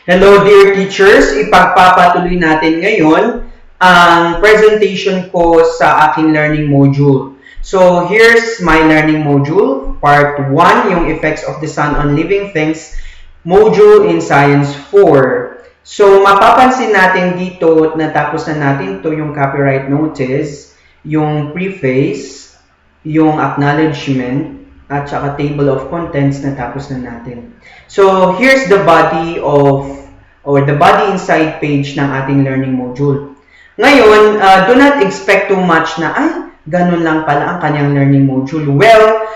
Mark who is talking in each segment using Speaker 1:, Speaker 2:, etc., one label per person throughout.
Speaker 1: Hello dear teachers, ipagpapatuloy natin ngayon ang presentation ko sa aking learning module. So here's my learning module, part 1, yung effects of the sun on living things, module in Science 4. So mapapansin natin dito, natapos na natin to yung copyright notice, yung preface, yung acknowledgement, at saka table of contents natapos na natin. So here's the body of or the body inside page ng ating learning module. Ngayon, do not expect too much na ay ganun lang pala ang kanyang learning module. Well,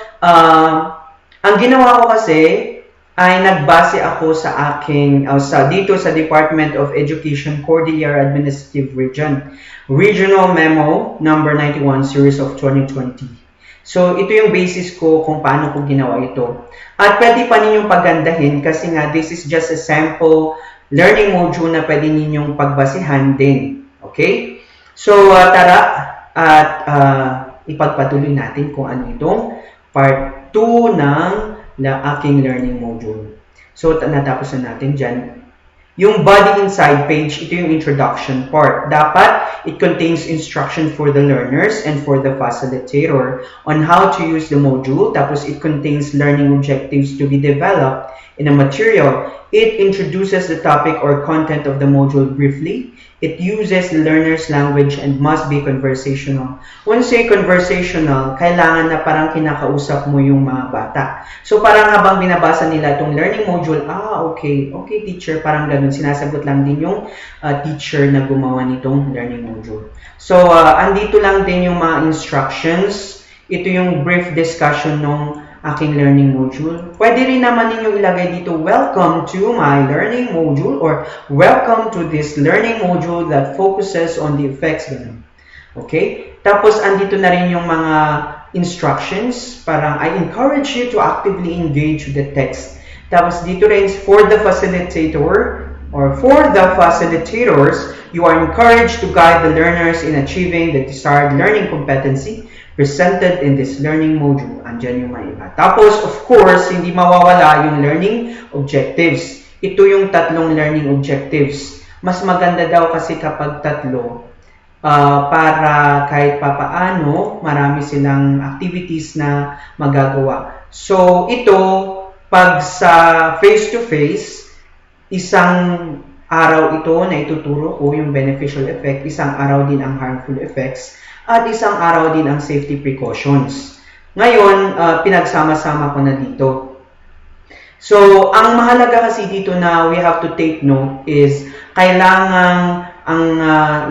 Speaker 1: ang ginawa ko kasi ay nagbase ako sa aking dito sa Department of Education Cordillera Administrative Region, Regional Memo number 91 series of 2020. So, ito yung basis ko kung paano ko ginawa ito. At pwede pa ninyong paggandahin kasi nga this is just a sample learning module na pwede ninyong pagbasihan din. Okay? So, tara at ipagpatuloy natin kung ano itong part 2 ng aking learning module. So, natapos na natin dyan. Yung body inside page, ito yung introduction part. Dapat, it contains instruction for the learners and for the facilitator on how to use the module. Tapos, it contains learning objectives to be developed in a material. It introduces the topic or content of the module briefly. It uses the learner's language and must be conversational. When say conversational, kailangan na parang kinakausap mo yung mga bata. So parang habang binabasa nila itong learning module, okay teacher, parang ganun. Sinasagot lang din yung teacher na gumawa nitong learning module. So andito lang din yung mga instructions. Ito yung brief discussion ng aking learning module. Pwede rin naman ninyong ilagay dito, welcome to my learning module or welcome to this learning module that focuses on the effects. Okay? Tapos, andito na rin yung mga instructions. Parang, I encourage you to actively engage with the text. Tapos, dito rin, for the facilitator or for the facilitators, you are encouraged to guide the learners in achieving the desired learning competency presented in this learning module. Andyan yung mga iba. Tapos, of course, hindi mawawala yung learning objectives. Ito yung tatlong learning objectives. Mas maganda daw kasi kapag tatlo para kahit papaano, marami silang activities na magagawa. So, ito, pag sa face-to-face, isang araw ito na ituturo ko yung beneficial effect, isang araw din ang harmful effects, at isang araw din ang safety precautions. Ngayon, pinagsama-sama ko na dito. So, ang mahalaga kasi dito na we have to take note is kailangan ang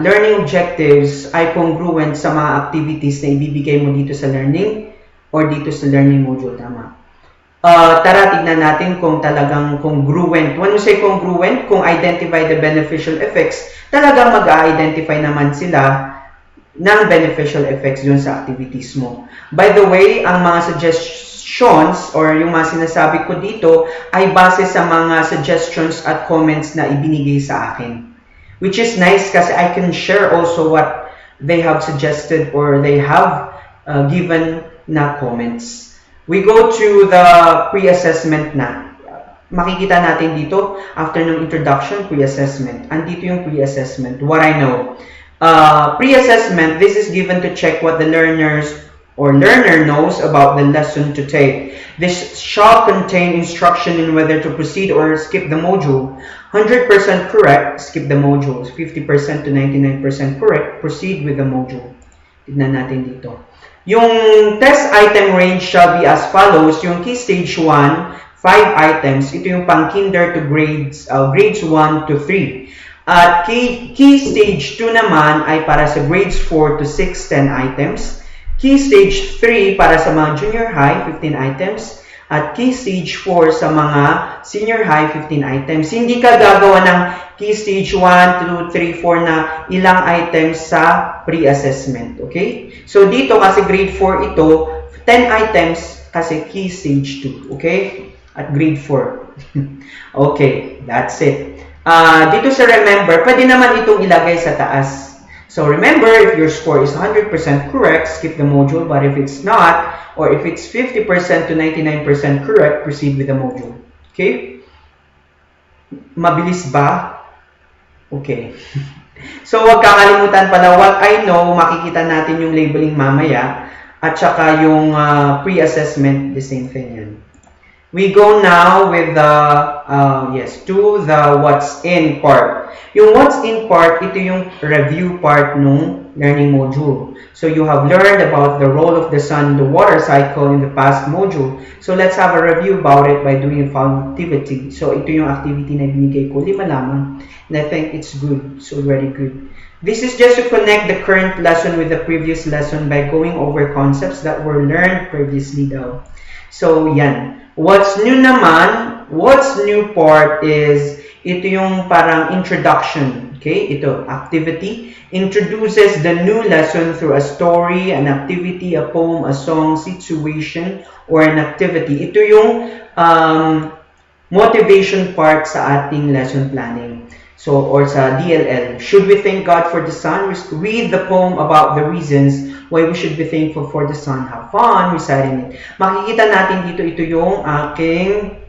Speaker 1: learning objectives ay congruent sa mga activities na ibibigay mo dito sa learning or dito sa learning module. Tama. Tara, tignan natin kung talagang congruent. When we say congruent, kung identify the beneficial effects, talagang mag-identify naman sila ng beneficial effects dun sa activities mo. By the way, ang mga suggestions or yung mga sinasabi ko dito ay base sa mga suggestions at comments na ibinigay sa akin. Which is nice kasi I can share also what they have suggested or they have given na comments. We go to the pre-assessment na. Makikita natin dito, after ng introduction, pre-assessment. Andito yung pre-assessment. What I know. Pre-assessment, this is given to check what the learner knows about the lesson to take. This shall contain instruction in whether to proceed or skip the module. 100% correct, skip the module. 50% to 99% correct, proceed with the module. Tignan natin dito. Yung test item range shall be as follows. Yung key stage 1, 5 items. Ito yung pang kinder to grades 1 to 3. At key stage 2 naman ay para sa grades 4 to 6, 10 items. Key stage 3 para sa mga junior high, 15 items. At key stage 4 sa mga senior high, 15 items. Hindi ka gagawa ng key stage 1, 2, 3, 4 na ilang items sa pre-assessment. Okay? So dito kasi grade 4 ito, 10 items kasi key stage 2. Okay? At grade 4. Okay, that's it. Dito sa remember, pwede naman itong ilagay sa taas. So remember, if your score is 100% correct, skip the module. But if it's not, or if it's 50% to 99% correct, proceed with the module. Okay? Mabilis ba? Okay. So, huwag kakalimutan pala, what I know, makikita natin yung labeling mamaya, at saka yung pre-assessment, the same thing yan. We go now with the, to the what's in part. Yung what's in part, ito yung review part nung learning module. So you have learned about the role of the sun in the water cycle in the past module. So let's have a review about it by doing a following activity. So ito yung activity na binigay ko, 5 lamang. And I think it's good. It's already good. This is just to connect the current lesson with the previous lesson by going over concepts that were learned previously daw. So, yan. What's new naman, what's new part is, ito yung parang introduction. Okay? Ito, activity. Introduces the new lesson through a story, an activity, a poem, a song, situation, or an activity. Ito yung motivation part sa ating lesson planning. So, or sa DLL, should we thank God for the sun? Read the poem about the reasons why we should be thankful for the sun. Have fun reciting it. Makikita natin dito, ito yung aking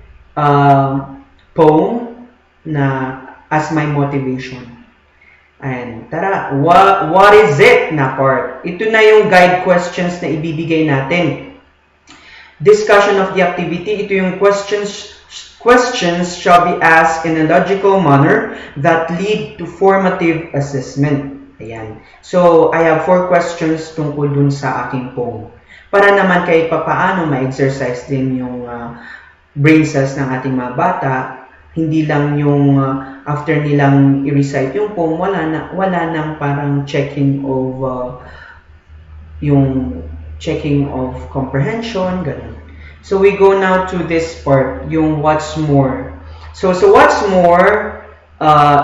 Speaker 1: poem na as my motivation. And tara, what is it na part? Ito na yung guide questions na ibibigay natin. Discussion of the activity, ito yung questions shall be asked in a logical manner that lead to formative assessment. Ayan. So, I have 4 questions tungkol dun sa aking poem. Para naman kahit papaano ma-exercise din yung brain cells ng ating mga bata, hindi lang yung after nilang i-recite yung poem, wala nang parang checking of comprehension, ganun. So we go now to this part, yung what's more. So what's more,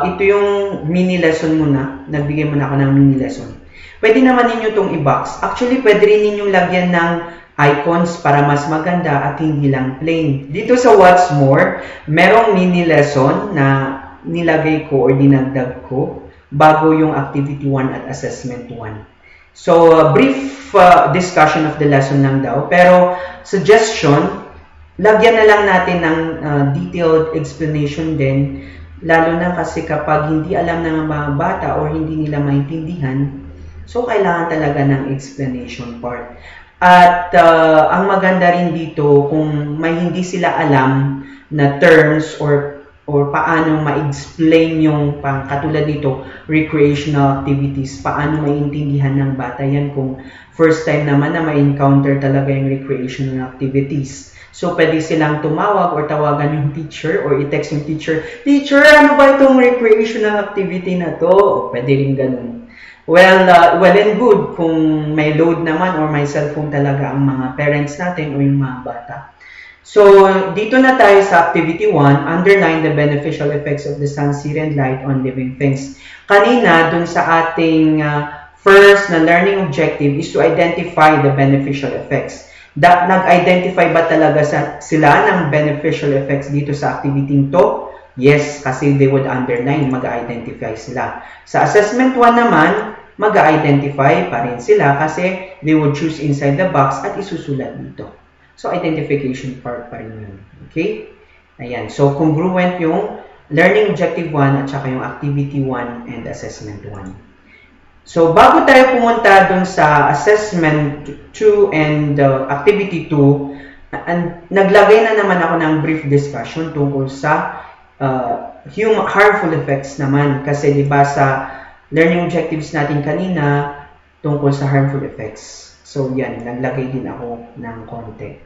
Speaker 1: ito yung mini lesson muna. Nagbigay muna ako ng mini lesson. Pwede naman ninyo itong i-box. Actually, pwede rin ninyong lagyan ng icons para mas maganda at hindi lang plain. Dito sa what's more, merong mini lesson na nilagay ko or dinagdag ko bago yung activity 1 at assessment 1. So, brief discussion of the lesson lang daw. Pero, suggestion, lagyan na lang natin ng detailed explanation din. Lalo na kasi kapag hindi alam ng mga bata or hindi nila maintindihan, so kailangan talaga ng explanation part. At ang maganda rin dito, kung may hindi sila alam na terms or paano ma-explain yung katulad dito, recreational activities, paano maintindihan ng bata yan kung first time naman na ma-encounter talaga yung recreational activities. So, pwede silang tumawag or tawagan yung teacher or i-text yung teacher, "Teacher, ano ba itong recreational activity na to?" O, pwede rin ganun. Well and good kung may load naman or may cellphone talaga ang mga parents natin o yung mga bata. So, dito na tayo sa activity 1, underline the beneficial effects of the sun's and light on living things. Kanina, dun sa ating first na learning objective is to identify the beneficial effects. Nag-identify ba talaga sila ng beneficial effects dito sa activity to? Yes, kasi they would underline, mag-identify sila. Sa assessment 1 naman, mag-identify pa rin sila kasi they would choose inside the box at isusulat dito. So, identification part pa rin yun. Okay? Ayan. So, congruent yung learning objective 1 at saka yung activity 1 and assessment 1. So, bago tayo pumunta dun sa assessment 2 and activity 2, naglagay na naman ako ng brief discussion tungkol sa harmful effects naman. Kasi diba sa learning objectives natin kanina tungkol sa harmful effects. So, yan. Naglagay din ako ng konti.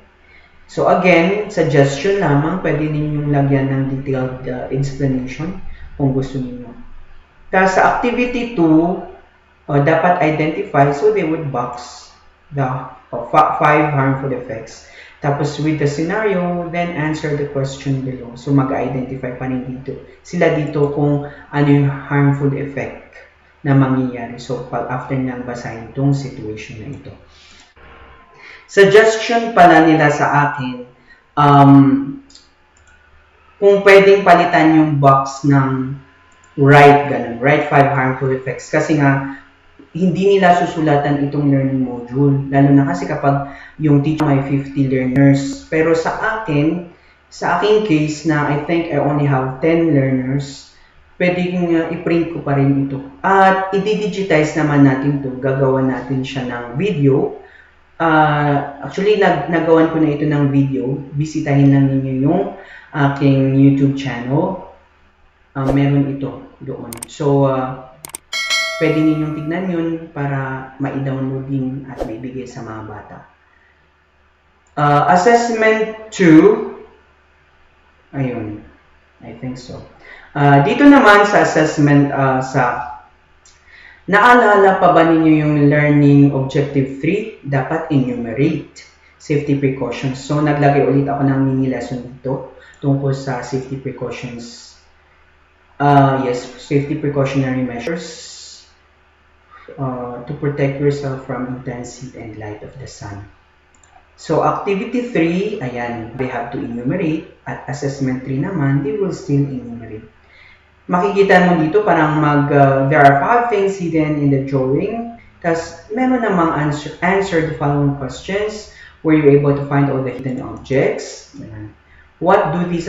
Speaker 1: So, again, suggestion lamang. Pwede ninyong lagyan ng detailed explanation kung gusto niyo. Tapos sa activity 2, dapat identify. So, they would box the 5 harmful effects. Tapos, with the scenario, then answer the question below. So, mag-identify pa rin dito. Sila dito kung ano yung harmful effect na mangyayari. So, after nang basahin itong situation na ito. Suggestion pala nila sa akin, kung pwedeng palitan yung box ng ganun. Write 5 harmful effects. Kasi nga, hindi nila susulatan itong learning module. Lalo na kasi kapag yung teacher may 50 learners. Pero sa akin, Sa aking case na I think I only have 10 learners, pwedeng i-print ko pa rin ito. At i-digitize naman natin to. Gagawa natin siya ng video. Actually, nagawan ko na ito ng video. Bisitahin lang ninyo yung aking YouTube channel. Meron ito doon. So, pwede ninyong tignan yun para ma-download din at maibigay sa mga bata. Assessment 2. Ayun. I think so. Dito naman sa assessment, naalala pa ba ninyo yung learning objective 3? Dapat enumerate safety precautions. So, naglagay ulit ako ng mini lesson dito tungkol sa safety precautions. Yes, safety precautionary measures to protect yourself from intense heat and light of the sun. So, activity 3, ayan, they have to enumerate. At assessment 3 naman, they will still enumerate. Makikita mo dito parang there are 5 things hidden in the drawing. Tapos, meron namang answer the following questions. Were you able to find all the hidden objects? Ayan. What do these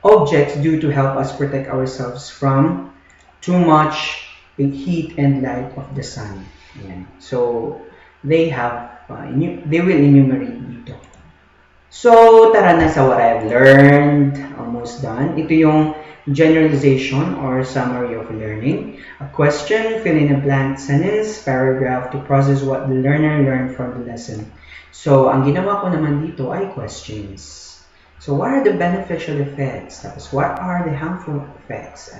Speaker 1: objects do to help us protect ourselves from too much heat and light of the sun? Ayan. So, they will enumerate dito. So, tara na sa what I've learned. Almost done. Ito yung generalization or summary of learning. A question, fill in a blank sentence, paragraph to process what the learner learned from the lesson. So, ang ginawa ko naman dito ay questions. So, what are the beneficial effects? Tapos, what are the harmful effects?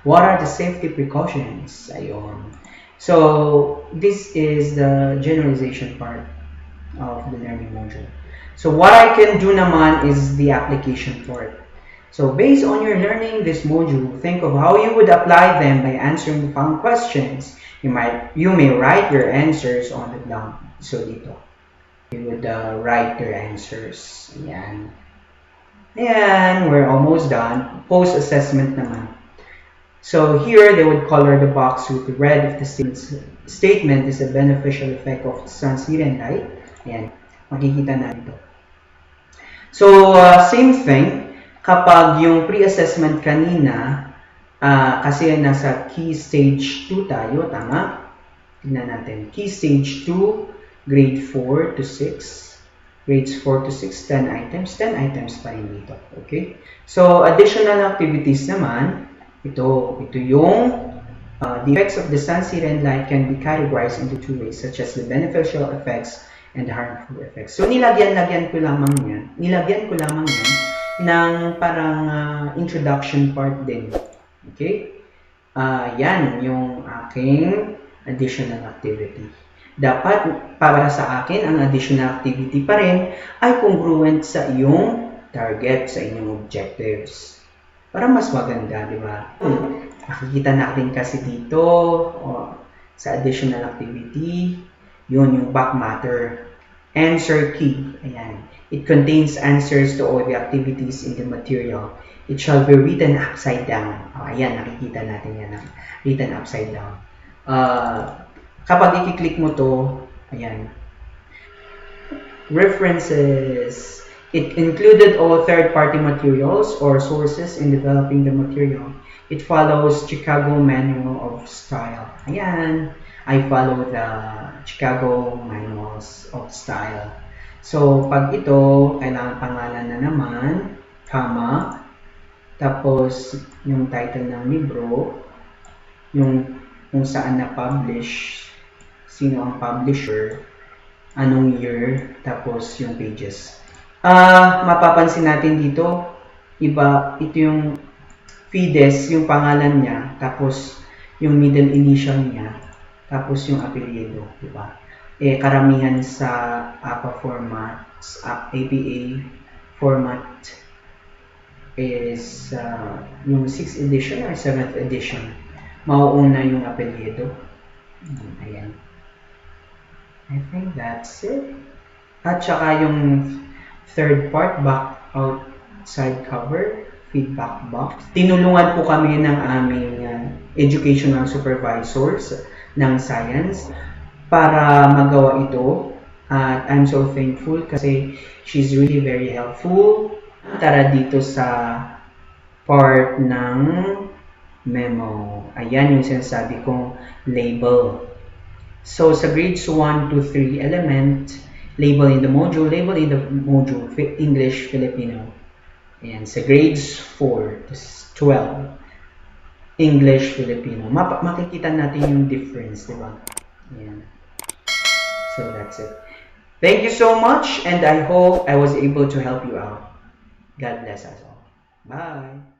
Speaker 1: What are the safety precautions? Ayun. So, this is the generalization part of the learning module. So, what I can do naman is the application part. So, based on your learning this module, think of how you would apply them by answering the following questions. You may write your answers on the blank. So, dito. You would write your answers. Ayan. And we're almost done. Post-assessment naman. So here, they would color the box with red if the statement is a beneficial effect of sun's heat and light. Ayan. Makikita na ito. So, same thing. Kapag yung pre-assessment kanina, kasi nasa key stage 2 tayo, tama? Tignan natin. Key stage 2, grade 4 to 6. Grades 4 to 6, 10 items. 10 items pa rin dito. Okay? So, additional activities naman, ito yung the effects of the sun's heat and light can be categorized into 2 ways, such as the beneficial effects and the harmful effects. So, nilagyan ko lamang yan ng parang introduction part din. Okay? Yan yung aking additional activity. Dapat, para sa akin, ang additional activity pa rin ay congruent sa iyong target, sa inyong objectives. Para mas maganda, di ba? Makikita natin kasi dito, sa additional activity, yun yung back matter. Answer key. Ayan. It contains answers to all the activities in the material. It shall be written upside down. Ayan, nakikita natin yan. Written upside down. Kapag i-click mo to, ayan. References. It included all third-party materials or sources in developing the material. It follows Chicago Manual of Style. Ayan. I follow the Chicago Manuals of Style. So, pag ito, kailangan pangalan na naman, comma, tapos yung title ng libro, yung kung saan na-publish, sino ang publisher, anong year, tapos yung pages. Mapapansin natin dito, ito yung Fides, yung pangalan niya, tapos yung middle initial niya, tapos yung apelyido, di ba? Karamihan sa APA formats, APA format is yung 6th edition or 7th edition. Mauuna yung apelyido. Ayan. I think that's it. At saka yung third part, back outside cover, feedback box. Tinulungan po kami ng aming educational supervisors ng science para magawa ito. At I'm so thankful kasi she's really very helpful. Tara dito sa part ng memo. Ayan yung sinasabi kong label. So, sa grades 1 to 3 element, label in the module, English, Filipino. Ayan, sa grades 4 to 12, English, Filipino. Makikita natin yung difference, di ba? Ayan. So, that's it. Thank you so much, and I hope I was able to help you out. God bless us all. Bye!